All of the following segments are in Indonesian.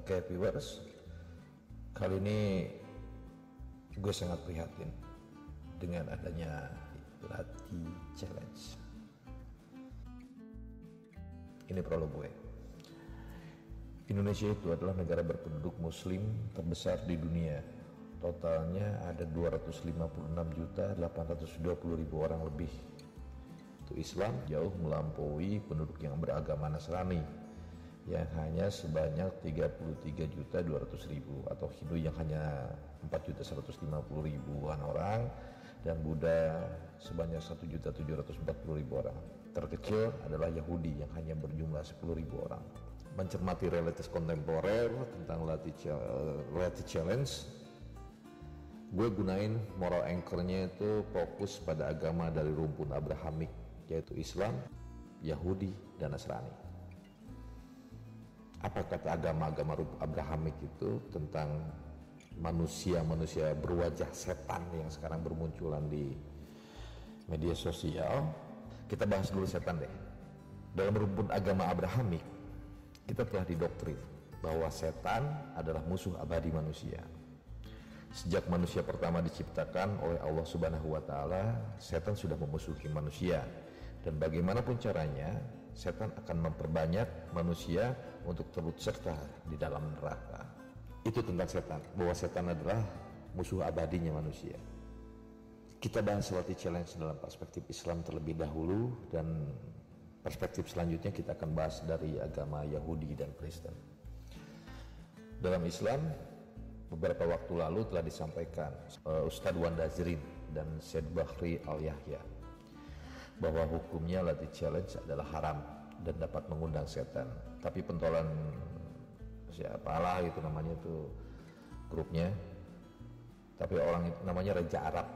Oke viewers, kali ini gue sangat prihatin dengan adanya Latih Challenge. Ini prolog gue. Indonesia itu adalah negara berpenduduk muslim terbesar di dunia. Totalnya ada 256.820.000 orang lebih. Itu Islam jauh melampaui penduduk yang beragama Nasrani yang hanya sebanyak 33.200.000, atau Hindu yang hanya 4.150.000-an orang, dan Buddha sebanyak 1.740.000 orang. Terkecil adalah Yahudi yang hanya berjumlah 10.000 orang. Mencermati realitas kontemporer tentang Latih Challenge, gue gunain moral anchor-nya itu fokus pada agama dari rumpun Abrahamik, yaitu Islam, Yahudi, dan Nasrani. Apa kata agama-agama Abrahamik itu tentang manusia-manusia berwajah setan yang sekarang bermunculan di media sosial? Kita bahas dulu setan deh. Dalam rumpun agama Abrahamik, kita telah didoktrin bahwa setan adalah musuh abadi manusia. Sejak manusia pertama diciptakan oleh Allah Subhanahu wa Ta'ala, setan sudah memusuhi manusia, dan bagaimanapun caranya setan akan memperbanyak manusia untuk turut serta di dalam neraka. Itu tentang setan, bahwa setan adalah musuh abadinya manusia. Kita bahas Latih Challenge dalam perspektif Islam terlebih dahulu, dan perspektif selanjutnya kita akan bahas dari agama Yahudi dan Kristen. Dalam Islam, beberapa waktu lalu telah disampaikan Ustadz Wanda Zrin dan Syed Bahri Al-Yahya bahwa hukumnya Latih Challenge adalah haram dan dapat mengundang setan. Tapi pentolan siapalah itu namanya, itu grupnya, tapi orang itu namanya Raja Arab,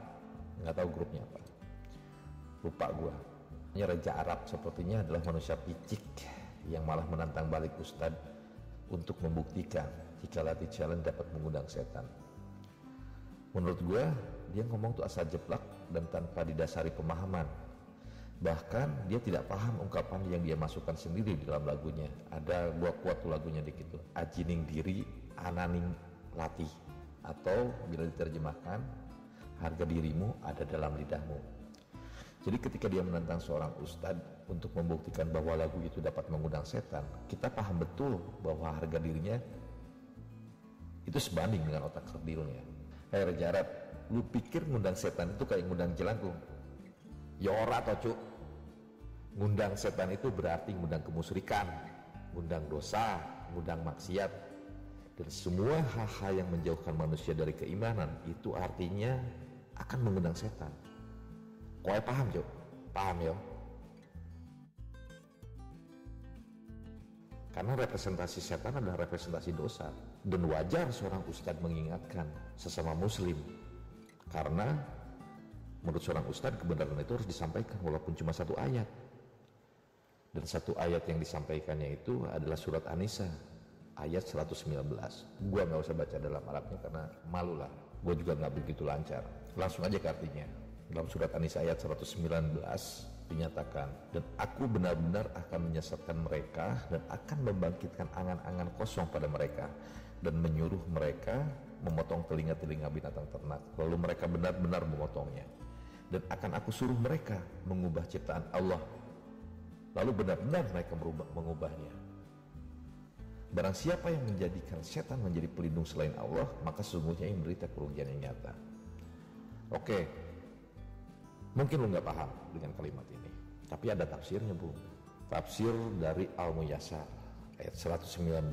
nggak tahu grupnya apa, lupa gua. Raja Arab sepertinya adalah manusia picik yang malah menantang balik Ustadz untuk membuktikan jika Latih Challenge dapat mengundang setan. Menurut gua, dia ngomong tuh asal jeplak dan tanpa didasari pemahaman. Bahkan dia tidak paham ungkapan yang dia masukkan sendiri di dalam lagunya. Ada buah kuat tuh lagunya dikit tuh, ajining diri ananing latih, atau bila diterjemahkan, harga dirimu ada dalam lidahmu. Jadi ketika dia menantang seorang ustadz untuk membuktikan bahwa lagu itu dapat mengundang setan, kita paham betul bahwa harga dirinya itu sebanding dengan otak kerdilnya. Hai Raja Arab, lu pikir ngundang setan itu kayak ngundang jelangkung? Ya ora toh cuk. Ngundang setan itu berarti ngundang kemusyrikan, ngundang dosa, ngundang maksiat, dan semua hal-hal yang menjauhkan manusia dari keimanan itu artinya akan mengundang setan. Kowe paham cuk? Paham ya? Karena representasi setan adalah representasi dosa, dan wajar seorang ustadz mengingatkan sesama muslim, karena menurut seorang ustadz kebenaran itu harus disampaikan walaupun cuma satu ayat. Dan satu ayat yang disampaikannya itu adalah surat An-Nisa ayat 119. Gua nggak usah baca dalam Arabnya karena malu lah, gua juga nggak begitu lancar. Langsung aja ke artinya. Dalam surat An-Nisa ayat 119 dinyatakan, dan aku benar-benar akan menyesatkan mereka dan akan membangkitkan angan-angan kosong pada mereka, dan menyuruh mereka memotong telinga-telinga binatang ternak, lalu mereka benar-benar memotongnya, dan akan aku suruh mereka mengubah ciptaan Allah, lalu benar-benar mereka mengubahnya. Barang siapa yang menjadikan setan menjadi pelindung selain Allah, maka sesungguhnya ia menderita kerugian yang nyata. Oke, mungkin lu nggak paham dengan kalimat ini, tapi ada tafsirnya bung. Tafsir dari Al-Muyassar ayat 119.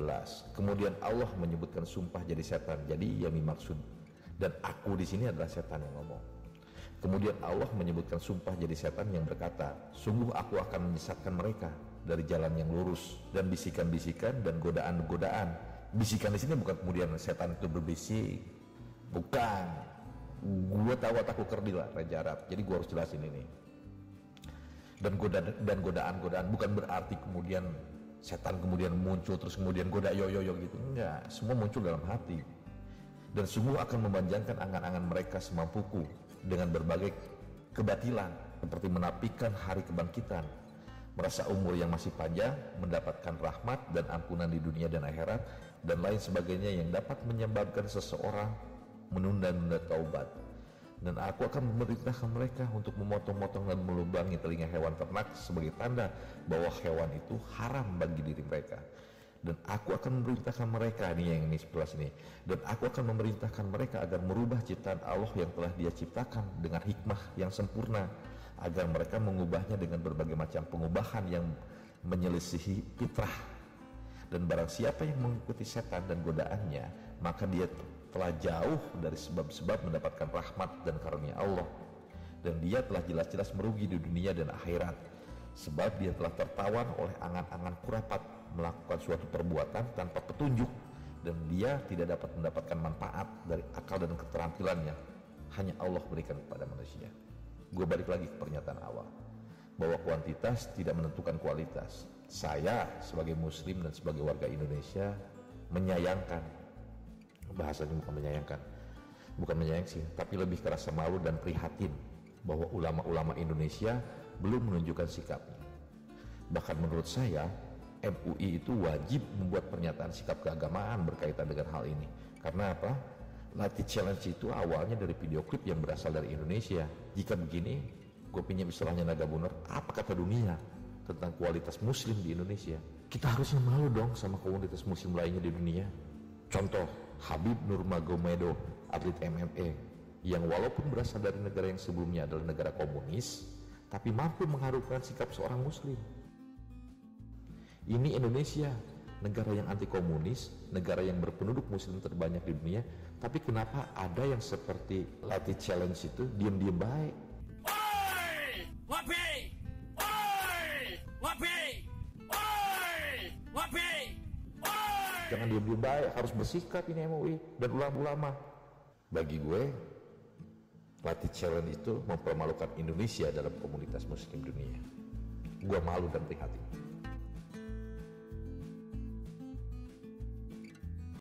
Kemudian Allah menyebutkan sumpah jadi setan, jadi yang dimaksud dan aku di sini adalah setan yang ngomong. Kemudian Allah menyebutkan sumpah jadi setan yang berkata, sungguh aku akan menyesatkan mereka dari jalan yang lurus, dan bisikan-bisikan dan godaan-godaan. Bisikan di sini bukan kemudian setan itu berbisik, bukan. Gue tahu otakku kerdil lah Raja Arab, jadi gue harus jelasin ini. Dan godaan-godaan bukan berarti kemudian setan kemudian muncul terus kemudian goda yo-yo gitu, enggak. Semua muncul dalam hati. Dan sungguh akan memanjangkan angan-angan mereka semampuku dengan berbagai kebatilan, seperti menapikan hari kebangkitan, merasa umur yang masih panjang, mendapatkan rahmat dan ampunan di dunia dan akhirat, dan lain sebagainya yang dapat menyebabkan seseorang menunda-nunda taubat. Dan aku akan memerintahkan mereka untuk memotong-motong dan melubangi telinga hewan ternak sebagai tanda bahwa hewan itu haram bagi diri mereka. Dan aku akan memerintahkan mereka, ini 11 ini, dan aku akan memerintahkan mereka agar merubah ciptaan Allah yang telah Dia ciptakan dengan hikmah yang sempurna, agar mereka mengubahnya dengan berbagai macam pengubahan yang menyelisihi fitrah. Dan barang siapa yang mengikuti setan dan godaannya, maka dia telah jauh dari sebab-sebab mendapatkan rahmat dan karunia Allah, dan dia telah jelas-jelas merugi di dunia dan akhirat, sebab dia telah tertawan oleh angan-angan kurapat melakukan suatu perbuatan tanpa petunjuk, dan dia tidak dapat mendapatkan manfaat dari akal dan keterampilannya. Hanya Allah berikan kepada manusia. Gue balik lagi ke pernyataan awal, bahwa kuantitas tidak menentukan kualitas. Saya sebagai muslim dan sebagai warga Indonesia menyayangkan, bahasanya bukan menyayang sih, tapi lebih kerasa malu dan prihatin bahwa ulama-ulama Indonesia belum menunjukkan sikapnya. Bahkan menurut saya, MUI itu wajib membuat pernyataan sikap keagamaan berkaitan dengan hal ini. Karena apa? Latih challenge itu awalnya dari video klip yang berasal dari Indonesia. Jika begini, gue pinjam istilahnya Naga Buner, apa kata dunia tentang kualitas muslim di Indonesia? Kita harusnya malu dong sama komunitas muslim lainnya di dunia. Contoh, Habib Nurmagomedov, atlet MMA, yang walaupun berasal dari negara yang sebelumnya adalah negara komunis, tapi mampu mengharumkan sikap seorang muslim. Ini Indonesia, negara yang anti komunis, negara yang berpenduduk muslim terbanyak di dunia, tapi kenapa ada yang seperti latih challenge itu diam-diam baik? Oi! Wapi! Oi! Wapi! Oi! Wapi! Oi! Jangan diam-diam baik, harus bersikap ini MUI dan ulama-ulama. Bagi gue, latih challenge itu mempermalukan Indonesia dalam komunitas muslim dunia. Gue malu dan prihatin.